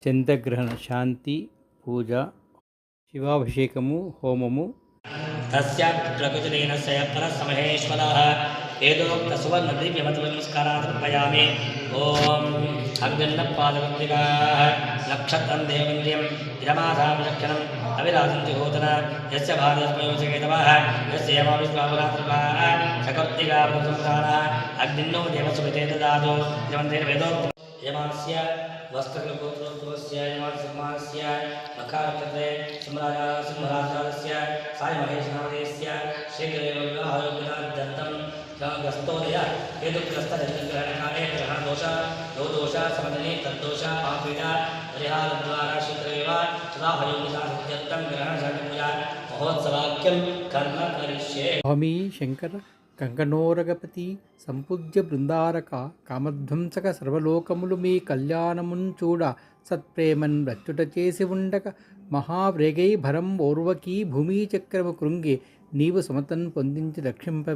చంద్రగ్రహణ శాంతి పూజ శివాభిషేకము హోమము तस्य प्रकृतिलीनस्य परसमहेश्वरः एदोक्तसुवर्णदिव्यमतनमस्कारात् अर्पयामि। ॐ अग्निन्नपादवन्दिकाः नक्षत्रं देवन्द्रियं इदमासां लक्षणम् अविराजं जुहोतन यस्य भारतस्मयोजकेतवः यस्य यमाविश्वावरात्रपाः सकर्तिकावृतसंसारः अग्निन्नो देवसुमिते ददातु इदमन्दिरवेदोक्तम् यमास्य वस्त्रगोत्रोत्तमस्य यमासम्मानस्य मकारक्षत्रे सिंहराजस्य सायमहेशनामधेयस्य शीघ्रयोगारोग्यनाद्यन्तं गस्तोदय हेतुग्रस्तग्रहणकाले ग्रहणदोष योदोष समदने तद्दोष पापीडा परिहारद्वारा शीघ्रमेव सदाभयोगितासत्यन्तं ग्रहणशान्तिपूजा महोत्सवाक्यं कर्म करिष्ये। స్వామి శంకర కంకణోరగపతి సంపూజ్య బృందారక కామధ్వంసక సర్వలోకములు మీ కళ్యాణమున్ చూడ సత్ప్రేమన్ రచ్చుట చేసి ఉండక మహావ్రేగై భరం ఓర్వకీ భూమి చక్రము కృంగి నీవు సమతన్ పొందించి రక్షింప